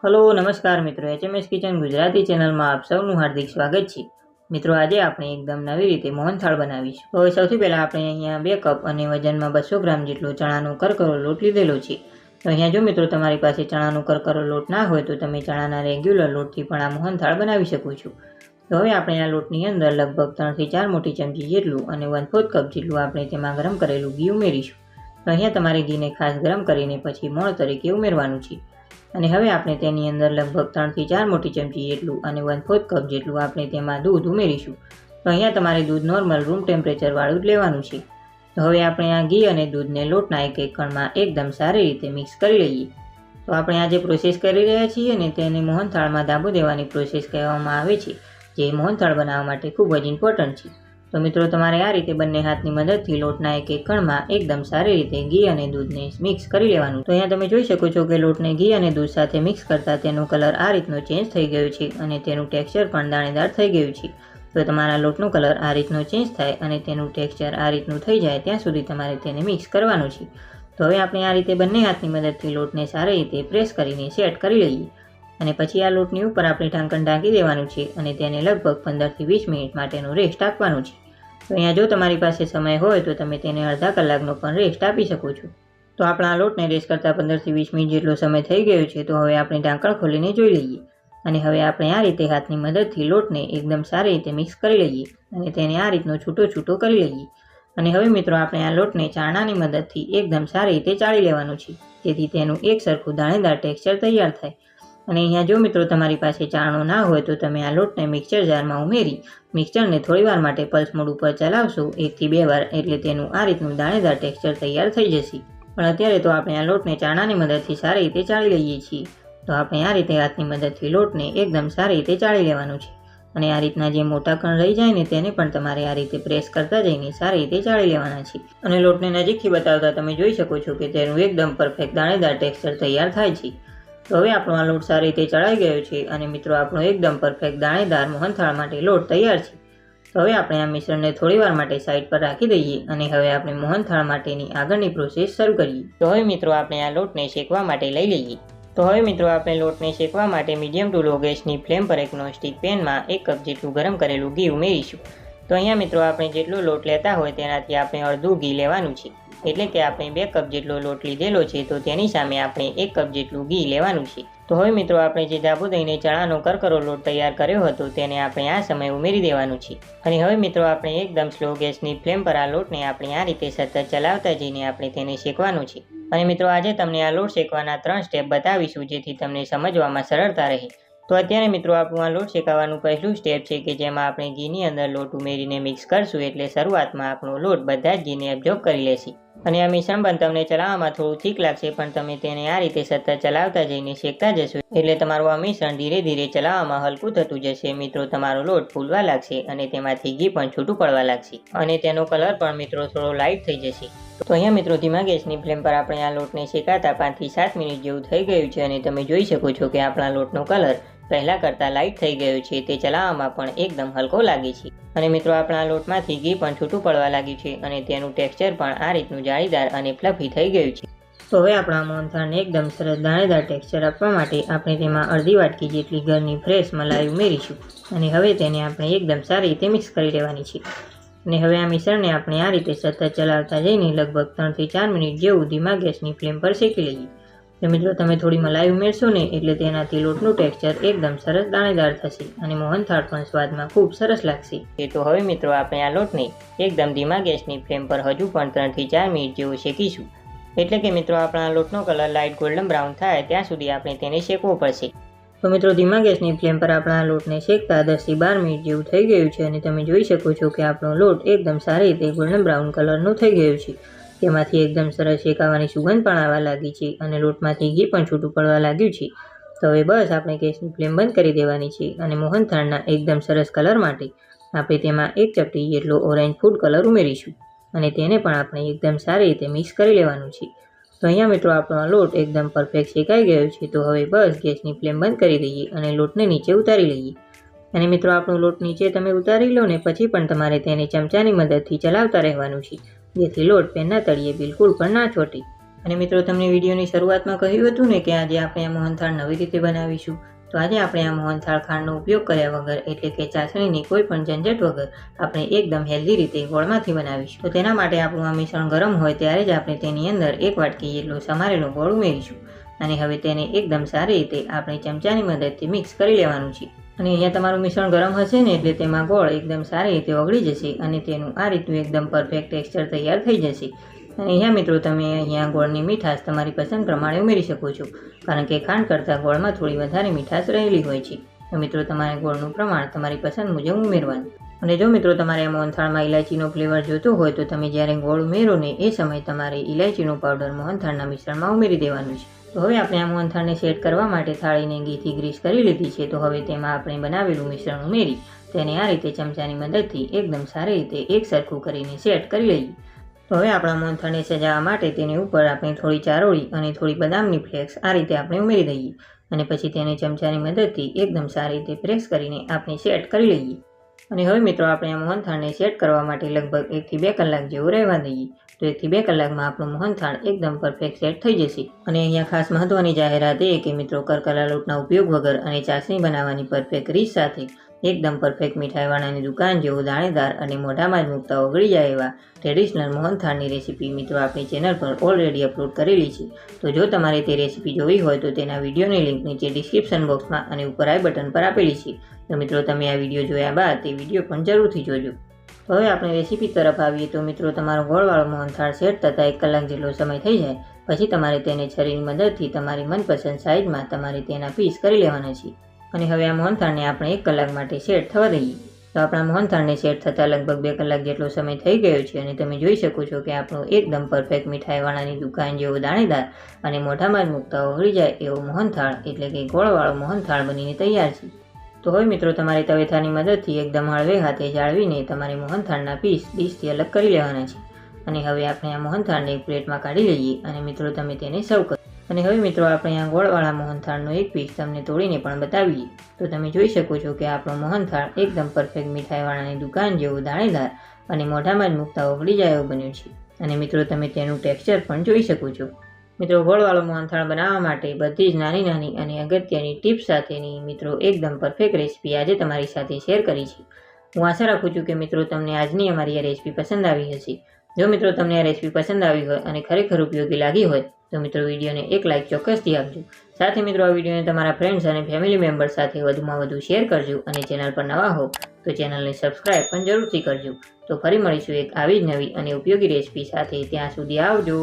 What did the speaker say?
Hello नमस्कार मित्रों, HMS kitchen Gujarati channel में आप सबનું हार्दिक स्वागत है। मित्रों, आज આપણે એકદમ નવી રીતે મોહનથાળ બનાવીશું। તો સૌથી પહેલા આપણે અહીંયા 2 કપ અને વજનમાં 200 ગ્રામ જેટલો ચણાનો કરકરો લોટ લીધેલો છે। તો અહીંયા જો મિત્રો તમારી પાસે ચણાનો કરકરો લોટ ના હોય તો તમે ચણાના રેગ્યુલર લોટથી પણ આ મોહનથાળ બનાવી શકો છો। તો હવે આપણે આ લોટની અંદર લગભગ 3 થી 4 મોટી ચમચી જેટલું અને 1/4 કપ જેટલું આપણે તેમાં ગરમ કરેલું ઘી ઉમેરીશું। તો અહીંયા તમારે ઘીને ખાસ ગરમ કરીને પછી મોણ તરીકે ઉમેરવાનું છે। અને હવે આપણે તેની અંદર લગભગ 3 થી 4 મોટી ચમચી જેટલું અને 1/4 કપ જેટલું આપણે તેમાં દૂધ ઉમેરીશું। તો અહીંયા તમારે દૂધ નોર્મલ રૂમ ટેમ્પરેચર વાળું જ લેવાનું છે। તો હવે આપણે આ ઘી અને દૂધને લોટના એક કણમાં એકદમ સારી રીતે મિક્સ કરી લઈએ। તો આપણે આ જે પ્રોસેસ કરી રહ્યા છીએ ને તેને મોહનથાળમાં દાબો દેવાની પ્રોસેસ કહેવામાં આવે છે, જે મોહનથાળ બનાવવા માટે ખૂબ જ ઇમ્પોર્ટન્ટ છે। તો મિત્રો તમારે આ રીતે બંને હાથની મદદથી લોટના એક કણમાં એકદમ સારી રીતે ઘી અને દૂધને મિક્સ કરી લેવાનું। તો અહીંયા તમે જોઈ શકો છો કે લોટને ઘી અને દૂધ સાથે મિક્સ કરતાં તેનો કલર આ રીતનો ચેન્જ થઈ ગયો છે અને તેનું ટેક્સચર પણ દાણેદાર થઈ ગયું છે। તો તમારા લોટનો કલર આ રીતનો ચેન્જ થાય અને તેનું ટેક્સચર આ રીતનું થઈ જાય ત્યાં સુધી તમારે તેને મિક્સ કરવાનું છે। તો હવે આપણે આ રીતે બંને હાથની મદદથી લોટને સારી રીતે પ્રેસ કરીને સેટ કરી લઈએ અને પછી આ લોટની ઉપર આપણે ઢાંકણ ઢાંકી દેવાનું છે અને તેને લગભગ 15 થી 20 મિનિટ માટેનો રેસ્ટ આપવાનું છે। તો અહીંયા જો તમારી પાસે સમય હોય તો તમે તેને અડધા કલાકનો પણ રેસ્ટ આપી શકો છો। તો આપણા લોટને રેસ્ટ કરતાં 15 થી 20 મિનિટ જેટલો સમય થઈ ગયો છે। તો હવે આપણે ઢાંકણ ખોલીને જોઈ લઈએ અને હવે આપણે આ રીતે હાથની મદદથી લોટને એકદમ સારી રીતે મિક્સ કરી લઈએ અને તેને આ રીતનો છૂટો છૂટો કરી લઈએ। અને હવે મિત્રો આપણે આ લોટને ચાળણાની મદદથી એકદમ સારી રીતે ચાળી લેવાનું છે, જેથી તેનું એક સરખું દાણેદાર ટેક્સચર તૈયાર થાય। અને અહીંયા જો મિત્રો તમારી પાસે ચાળણો ના હોય તો તમે આ લોટને મિક્સર જારમાં ઉમેરી મિક્સરને થોડીવાર માટે પલ્સ મોડ ઉપર ચલાવશો 1 થી 2 વાર, એટલે તેનું આ રીતનું દાણેદાર ટેક્સચર તૈયાર થઈ જશે। પણ અત્યારે તો આપણે આ લોટને ચાળણાની મદદથી સારી રીતે ચાળી લઈએ છીએ। તો આપણે આ રીતે હાથની મદદથી લોટને એકદમ સારી રીતે ચાળી લેવાનું છે અને આ રીતના જે મોટા કણ રહી જાય ને તેને પણ તમારે આ રીતે પ્રેસ કરતા જઈને સારી રીતે ચાળી લેવાના છે। અને લોટને નજીકથી બતાવતા તમે જોઈ શકો છો કે તેનું એકદમ પરફેક્ટ દાણેદાર ટેક્સચર તૈયાર થાય છે। તો હવે આપણો આ લોટ સારી રીતે ચડાઈ ગયો છે અને મિત્રો આપણો એકદમ પરફેક્ટ દાણેદાર મોહનથાળ માટે લોટ તૈયાર છે। તો હવે આપણે આ મિશ્રણને થોડીવાર માટે સાઈડ પર રાખી દઈએ અને હવે આપણે મોહનથાળ માટેની આગળની પ્રોસેસ શરૂ કરીએ। તો હવે મિત્રો આપણે આ લોટને શેકવા માટે લઈ લઈએ। તો હવે મિત્રો આપણે લોટને શેકવા માટે મીડિયમ ટુ લો ગેસની ફ્લેમ પર એક નોનસ્ટિક પેનમાં 1 કપ જેટલું ગરમ કરેલું ઘી ઉમેરીશું। તો અહીંયા મિત્રો આપણે જેટલો લોટ લેતા હોય તેનાથી આપણે અડધું ઘી લેવાનું છે, એટલે કે આપણે 2 કપ જેટલો લોટ લીધેલો છે તો તેની સામે આપણે 1 કપ જેટલું ઘી લેવાનું છે। તો હવે મિત્રો આપણે જે દાબો દઈને ચણાનો કરકરો લોટ તૈયાર કર્યો હતો તેને આપણે આ સમયે ઉમેરી દેવાનું છે। અને હવે મિત્રો આપણે એકદમ સ્લો ગેસની ફ્લેમ પર આ લોટને આપણે આ રીતે સતત ચલાવતા જઈને આપણે તેને શેકવાનું છે। અને મિત્રો આજે તમને આ લોટ શેકવાના 3 સ્ટેપ બતાવીશું, જેથી તમને સમજવામાં સરળતા રહે। તો અત્યારે મિત્રો આપણું આ લોટ શેકાવાનું પહેલું સ્ટેપ છે કે જેમાં આપણે ઘીની અંદર લોટ ઉમેરીને મિક્સ કરશું, એટલે શરૂઆતમાં આપણો લોટ બધા જ ઘીને એબ્ઝોર્બ કરી લેશે। અને આ મિશ્રણ પણ તમને ચલાવવામાં થોડું ઠીક લાગશે, પણ તમે તેને આ રીતે સતત ચલાવતા જઈને શેકતા જશો એટલે તમારું આ મિશ્રણ ધીરે ધીરે ચલાવવામાં હલકું થતું જશે। મિત્રો તમારો લોટ ફૂલવા લાગશે અને તેમાંથી ઘી પણ છૂટું પડવા લાગશે અને તેનો કલર પણ મિત્રો થોડો લાઇટ થઈ જશે। તો અહીંયા મિત્રો ધીમા ગેસની ફ્લેમ પર આપણે આ લોટને શેકાતા 5 થી 7 મિનિટ જેવું થઈ ગયું છે અને તમે જોઈ શકો છો કે આપણા લોટનો કલર પહેલાં કરતાં લાઇટ થઈ ગયો છે, તે ચલાવવામાં પણ એકદમ હલકો લાગે છે। અને મિત્રો આપણા લોટમાંથી ઘી પણ છૂટું પડવા લાગ્યું છે અને તેનું ટેક્સચર પણ આ રીતનું જાળીદાર અને ફ્લફી થઈ ગયું છે। તો હવે આપણા મોહનથાળને એકદમ સરસ દાણેદાર ટેક્સચર આપવા માટે આપણે તેમાં અડધી વાટકી જેટલી ઘરની ફ્રેશ મલાઈ ઉમેરીશું અને હવે તેને આપણે એકદમ સારી રીતે મિક્સ કરી લેવાની છે। અને હવે આ મિશ્રણને આપણે આ રીતે સતત ચલાવતા જઈને લગભગ 3 થી 4 મિનિટ જેવું ધીમા ગેસની ફ્લેમ પર શેકી લઈએ। તો મિત્રો તમે થોડી મલાઈ ઉમેરશો ને એટલે તેનાથી લોટનું ટેક્સચર એકદમ સરસ દાણેદાર થશે અને મોહનથાળ પણ સ્વાદમાં ખૂબ સરસ લાગશે। તો હવે મિત્રો આપણે આ લોટને એકદમ ધીમા ગેસની ફ્લેમ પર હજુ પણ 3 થી 4 મિનિટ જેવું શેકીશું, એટલે કે મિત્રો આપણા લોટનો કલર લાઇટ ગોલ્ડન બ્રાઉન થાય ત્યાં સુધી આપણે તેને શેકવો પડશે। તો મિત્રો ધીમા ગેસની ફ્લેમ પર આપણા લોટને શેકતા 10 થી 12 મિનિટ જેવું થઈ ગયું છે અને તમે જોઈ શકો છો કે આપણો લોટ એકદમ સારી રીતે ગોલ્ડન બ્રાઉન કલરનો થઈ ગયો છે। તેમાંથી એકદમ સરસ શેકાવાની સુગંધ પણ આવવા લાગી છે અને લોટમાંથી ઘી પણ છૂટું પડવા લાગ્યું છે। તો હવે બસ આપણે ગેસની ફ્લેમ બંધ કરી દેવાની છે અને મોહનથાળના એકદમ સરસ કલર માટે આપણે તેમાં 1 ચપટી જેટલો ઓરેન્જ ફૂડ કલર ઉમેરીશું અને તેને પણ આપણે એકદમ સારી રીતે મિક્સ કરી લેવાનું છે। તો અહીંયા મિત્રો આપણો આ લોટ એકદમ પરફેક્ટ શેકાઈ ગયો છે। તો હવે બસ ગેસની ફ્લેમ બંધ કરી દઈએ અને લોટને નીચે ઉતારી લઈએ। અને મિત્રો આપણો લોટ નીચે તમે ઉતારી લો ને પછી પણ તમારે તેને ચમચાની મદદથી ચલાવતા રહેવાનું છે, જેથી લોટ પેનના તળિયે બિલકુલ પણ ના ચોટે અને મિત્રો તમને વિડીયોની શરૂઆતમાં કહ્યું હતું ને કે આજે આપણે આ મોહનથાળ નવી રીતે બનાવીશું. તો આજે આપણે આ મોહનથાળ ખાંડનો ઉપયોગ કર્યા વગર એટલે કે ચાસણીની કોઈ પણ ઝંઝટ વગર આપણે એકદમ હેલ્ધી રીતે ગોળમાંથી બનાવીશું. તો તેના માટે આપણું આ મિશ્રણ ગરમ હોય ત્યારે જ આપણે તેની અંદર 1 વાટકી જેટલો સમારેલો ગોળ ઉમેરીશું અને હવે તેને એકદમ સારી રીતે આપણે ચમચાની મદદથી મિક્સ કરી લેવાનું છે. અને અહીંયા તમારું મિશ્રણ ગરમ હશે ને એટલે તેમાં ગોળ એકદમ સારી રીતે ઓગળી જશે અને તેનું આ રીતનું એકદમ પરફેક્ટ ટેક્સચર તૈયાર થઈ જશે. અને અહીંયા મિત્રો તમે અહીંયા ગોળની મીઠાશ તમારી પસંદ પ્રમાણે ઉમેરી શકો છો, કારણ કે ખાંડ કરતાં ગોળમાં થોડી વધારે મીઠાશ રહેલી હોય છે. તો મિત્રો તમારે ગોળનું પ્રમાણ તમારી પસંદ મુજબ ઉમેરવાનું. અને જો મિત્રો તમારે આ મોહનથાળમાં ઇલાયચીનો ફ્લેવર જોતો હોય તો તમે જ્યારે ગોળ ઉમેરો ને એ સમયે તમારે ઇલાયચીનો પાવડર મોહનથાળના મિશ્રણમાં ઉમેરી દેવાનું છે. તો હવે આપણે આ મોહનથાળને સેટ કરવા માટે થાળીને ઘીથી ગ્રીસ કરી લીધી છે. તો હવે તેમાં આપણે બનાવેલું મિશ્રણ ઉમેરી તેને આ રીતે ચમચાની મદદથી એકદમ સારી રીતે એક સરખું કરીને સેટ કરી લઈએ. તો હવે આપણા મોહનથાળને સજાવવા માટે તેની ઉપર આપણે થોડી ચારોળી અને થોડી બદામની ફ્લેક્સ આ રીતે આપણે ઉમેરી દઈએ અને પછી તેને ચમચાની મદદથી એકદમ સારી રીતે પ્રેસ કરીને આપણે સેટ કરી લઈએ. અને હવે મિત્રો આપણે આ મોહનથાળને સેટ કરવા માટે લગભગ 1 થી 2 કલાક જેવું રહેવા દઈએ. તો 1 થી 2 કલાકમાં આપણું મોહનથાળ એકદમ પરફેક્ટ સેટ થઈ જશે. અને અહીંયા ખાસ મહત્વની જાહેરાત એ કે મિત્રો કરકરા લોટના ઉપયોગ વગર અને ચાસણી બનાવવાની પરફેક્ટ રીત સાથે એકદમ પરફેક્ટ મીઠાઈવાળાની દુકાન જેવું દાણેદાર અને મોઢામાં જ મૂકતા ઓગળી જાય એવા ટ્રેડિશનલ મોહનથાળની રેસીપી મિત્રો આપણી ચેનલ પર ઓલરેડી અપલોડ કરેલી છે. તો જો તમારે તે રેસીપી જોવી હોય તો તેના વિડીયોની લિંક નીચે ડિસ્ક્રિપ્શન બોક્સમાં અને ઉપર આઈ બટન પર આપેલી છે. તો મિત્રો તમે આ વિડીયો જોયા બાદ તે વિડીયો પણ જરૂરથી જોજો. તો હવે આપણે રેસીપી તરફ આવીએ તો મિત્રો તમારો ગોળવાળો મોહનથાળ સેટ થતાં 1 કલાક જેટલો સમય થઈ જાય પછી તમારે તેને છરીની મદદથી તમારી મનપસંદ સાઇઝમાં તમારે તેના પીસ કરી લેવાના છે. અને હવે આ મોહનથાળને આપણે 1 કલાક માટે સેટ થવા દઈએ. તો આપણા મોહનથાળને સેટ થતાં લગભગ 2 કલાક જેટલો સમય થઈ ગયો છે અને તમે જોઈ શકો છો કે આપણું એકદમ પરફેક્ટ મીઠાઈવાળાની દુકાન જેવો દાણેદાર અને મોઢામાં જ મૂકતા ઓગળી જાય એવો મોહનથાળ એટલે કે ગોળવાળો મોહનથાળ બનીને તૈયાર છે. તો હવે મિત્રો તમારે તવેથાની મદદથી એકદમ હળવે હાથે જાળવીને તમારે મોહનથાળના પીસ ડીશથી અલગ કરી લેવાના છે. અને હવે આપણે આ મોહનથાળને એક પ્લેટમાં કાઢી લઈએ અને મિત્રો તમે તેને સર્વ કરો. અને હવે મિત્રો આપણે આ ગોળવાળા મોહનથાળનો એક પીસ તમને તોડીને પણ બતાવીએ. તો તમે જોઈ શકો છો કે આપણો મોહનથાળ એકદમ પરફેક્ટ મીઠાઈવાળાની દુકાન જેવો દાણેદાર અને મોઢામાં જ મૂકતા ઓગળી જાય એવું બન્યું છે. અને મિત્રો તમે તેનું ટેક્સચર પણ જોઈ શકો છો. મિત્રો ગોળવાળો મોહનથાળ બનાવવા માટે બધી જ નાની નાની અને અગત્યની ટિપ્સ સાથેની મિત્રો એકદમ પરફેક્ટ રેસીપી આજે તમારી સાથે શેર કરી છે. હું આશા રાખું છું કે મિત્રો તમને આજની અમારી આ રેસીપી પસંદ આવી હશે. જો મિત્રો તમને આ રેસીપી પસંદ આવી હોય અને ખરેખર ઉપયોગી લાગી હોય તો મિત્રો વિડીયોને એક લાઇક ચોક્કસથી આપજો. સાથે મિત્રો આ વિડીયોને તમારા ફ્રેન્ડ્સ અને ફેમિલી મેમ્બર્સ સાથે વધુમાં વધુ શેર કરજો અને ચેનલ પર નવા હો તો ચેનલને સબસ્ક્રાઇબ પણ જરૂરથી કરજો. તો ફરી મળીશું એક આવી જ નવી અને ઉપયોગી રેસીપી સાથે. ત્યાં સુધી આવજો.